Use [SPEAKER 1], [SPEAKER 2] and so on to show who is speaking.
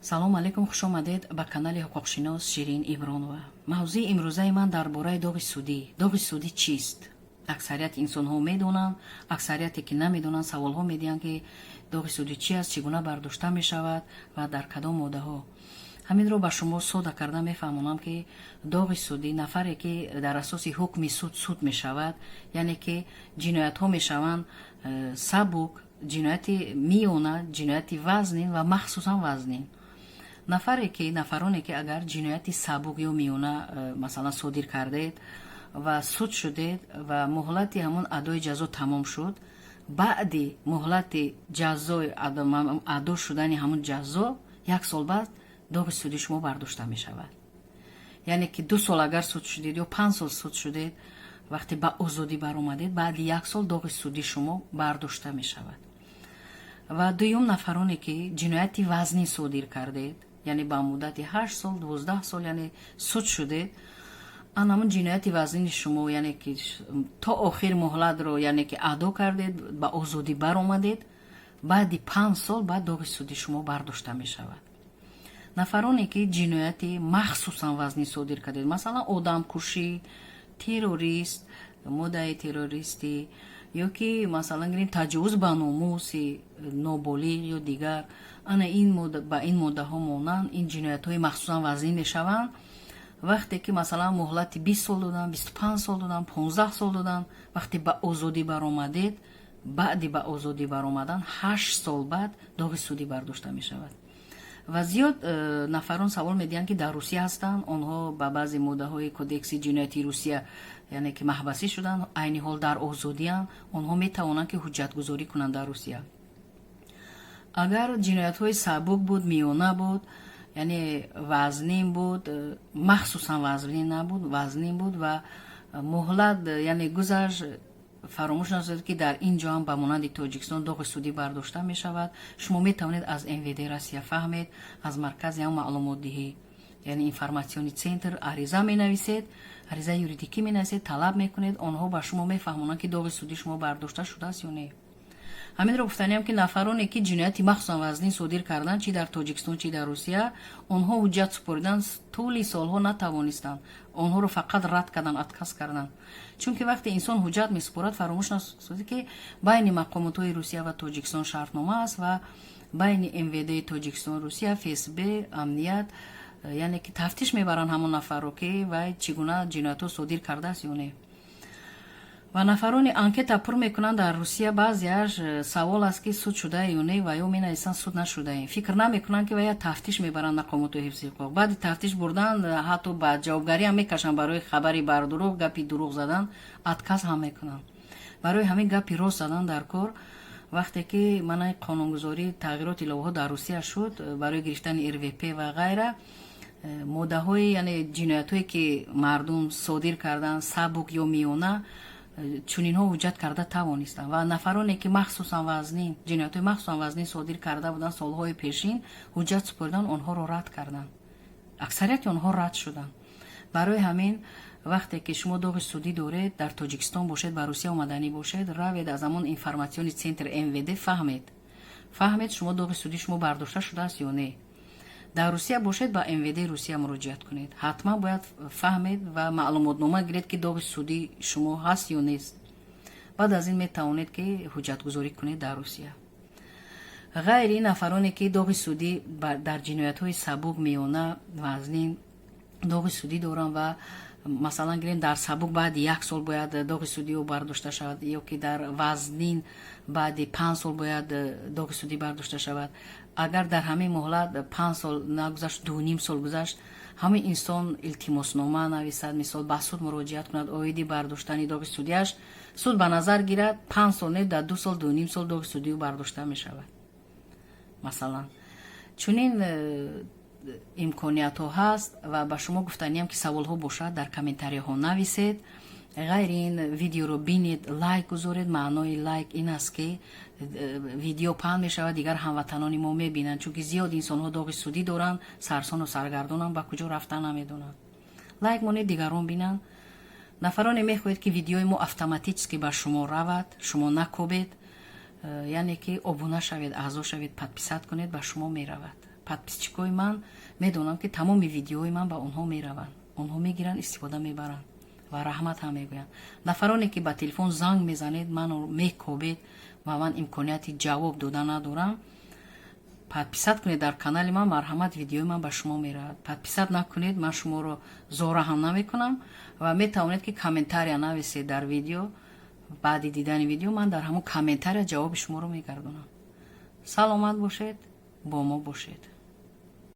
[SPEAKER 1] салом алейкум, хуш омадед ба канали ҳуқуқшинос Ширин Ибронова. мавзӯи имрӯзаи ман дар бораи доғи судӣ. Доғи судӣ чист? Аксарияти инсонҳо медонанд, аксарияте ки намедонанд саволҳо медиҳанд ки доғи судӣ чи аст, чӣ гуна бардошта мешавад ва дар кадом моддаҳо. ҳаминро ба шумо сода карда мефаҳмонам ки доғи судӣ нафаре ки дар асоси ҳукми суд мешавад, яъне ки ҷиноятҳо мешаванд сабук, ҷинояти миёна, ҷинояти вазнин ва махсусан вазнин. нафароне ки агар ҷинояти сабук ё миёна масалан содир кардед ва суд шудед ва муҳлати ҳамон адои ҷазо тамом шуд, баъди муҳлати ҷазои адо шудани ҳамон ҷазо 1 сол баъд доғи суди шумо бардошта мешавад. яъне ки 2 сол агар суд шудед ё 5 сол суд шудед, вақте ба озодӣ баромадед, баъди 1 сол доғи суди шумо бардошта мешавад. ва дуюм, нафароне ки ҷинояти вазнин содир кардед, яъне ба муддати 8 сол 12 сол яъне суд шудед, ҳамон ҷинояти вазнини шумо, яъне ки то охир муҳлатро яъне ки адо кардед, ба озодӣ баромадед, баъди 5 сол баъд доғи суди шумо бардошта мешавад. нафароне ки ҷинояти махсусан вазнин содир кардед, масалан одамкушӣ, террорист, моддаи террористӣ, ё ки масалан гирем таҷовуз ба номуси ноболиғ ё дигар, ана ба ин моддаҳо монанд ин ҷиноятҳои махсусан вазнин мешаванд. вақте ки масалан муҳлати 20 сол додан, 25 сол додан, 15 сол додан, вақте ба озодӣ баромадед, баъди ба озодӣ баромадан 8 сол баъд доғи судӣ бардошта мешавад. ва зиёд нафарон савол медиҳанд ки дар Русия ҳастанд, онҳо ба баъзе моддаҳои кодекси ҷинояти Русия яъне ки маҳбасӣ шуданд, айни ҳол дар озодианд, онҳо метавонанд ки ҳуҷҷатгузорӣ кунанд дар Русия. агар ҷиноятҳои сабук буд, миёна буд, яъне вазнин буд, махсусан вазнин набуд, вазнин буд ва муҳлат яъне гузашт, фаромӯш нашудед ки дар ин ҷо ҳам ба монанди Тоҷикистон доғи судӣ бардошта мешавад, шумо метавонед аз МВД Россия фаҳмед, аз маркази ҳам маълумотдиҳӣ яъне информатсиони центр ариза менависед, ариза юридикӣ менависед, талаб мекунед, онҳо ба шумо мефаҳмонанд ки доғи судӣ шумо бардошта шудааст ё не. ҳаминро гуфтаниам ки нафароне ки ҷинояти махсусан вазнин содир карданд, чи дар Тоҷикистон, чи дар Русия, онҳо ҳуҷҷат супоридан тӯли солҳо натавонистанд, онҳоро фақат рад кардан, отказ кардан. чунки вақте инсон ҳуҷҷат месупорад, фаромӯш насозид ки байни мақомотҳои Русия ва Тоҷикистон шартнома аст ва байни МВД Тоҷикистон, Русия, ФСБ, амният, яъне ки тафтиш мебаранд ҳамон нафарро ки вай чӣ гуна ҷиноятҳо содир кардааст ё не. ва нафарони анкета пур мекунанд дар Русия, баъзеаш савол аст ки суд шудае ё не, ва ё менависанд суд нашудаем. фикр намекунанд ки вая тафтиш мебаранд мақомотҳои ҳифзи ҳуқуқ. баъди тафтиш бурдан ҳатто ба ҷавобгарӣ ҳам мекашанд, барои хабари бардуруғ, гапи дурӯғ задан отказ ҳам мекунанд. барои ҳамин гапи рост задан дар кор, вақте ки манаи қонунгузорӣ тағйироти иловаҳо дар Русия шуд барои гирифтани РВП ва ғайра, моддаҳои яъне ҷиноятҳое ки мардум содир карданд, сабук ё миёна, чунинҳо ҳуҷҷат карда тавонистанд ва нафароне ки махсусан вазнин ҷиноятҳои махсусан вазнин содир карда буданд солҳои пешин, ҳуҷҷат супоридан, онҳоро рад карданд. аксарияти онҳо рад шуданд. барои ҳамин вақте ки шумо доғи судӣ доред, дар Тоҷикистон бошед, ба Русия омаданӣ бошед, равед аз ҳамон информатсиони центр МВД фаҳмед шумо доғи судӣ шумо бардошта шудааст ё не. дар Русия бошед, ба МВД Русия муроҷиат кунед. ҳатман бояд фаҳмед ва маълумотнома гиред ки доғи судӣ шумо ҳаст ё нест. баъд аз ин метавонед ки ҳуҷҷатгузорӣ кунед дар Русия. ғайри нафароне ки доғи судӣ дар ҷиноятҳои сабук, миёна, вазнин доғи судӣ доранд ва масалан гирем дар сабук баъди 1 сол бояд доғи судио бардошта шавад, ё ки дар вазнин баъди 5 сол бояд доғи судӣ бардошта шавад. агар дар ҳамин муҳлат 5 сол нагузашт, 2.5 сол гузашт, ҳамин инсон илтимоснома нависад, мисол ба суд муроҷиат кунад оиди бардоштани доғи судиаш, суд ба назар гирад 5 сол не, дар 2 сол, 2.5 сол доғи судио бардошта мешавад. масалан чунин имкониятҳо ҳаст ва ба шумо гуфтаниам ки саволҳо бошад дар комментариҳо нависед. ғайри ин видеоро бинед, лайк гузоред. маънои лайк ин аст ки видео паҳн мешавад, дигар ҳамватанони мо мебинанд, чунки зиёд инсонҳо доғи судӣ доранд, сарсону саргардонанд, ба куҷо рафта намедонанд. лайк монед, дигарон бинанд. нафароне мехоҳед ки видеои мо автоматически ба шумо равад, шумо накобед, яъне ки обуна шавед, аъзо шавед, подписат кунед, ба шумо меравад. подписчикои ман медонам, ки тамоми видеои ман ба онҳо мераванд. онҳо мегиранд, истифода мебаранд ва раҳмат ҳам мегӯянд. нафароне ки ба телефон занг мезанед, мано мекобед ва ман имконияти ҷавоб дода надорам, подписат кунед дар канали ман. марҳамат, видеои ман ба шумо меравад. подписат накунед, ман шуморо зора ҳам намекунам ва метавонед ки комментария нависед дар видео. баъди дидани видео ман дар ҳамон комментария ҷавоби шуморо мегардонам. саломат бошед, бо мо бошед.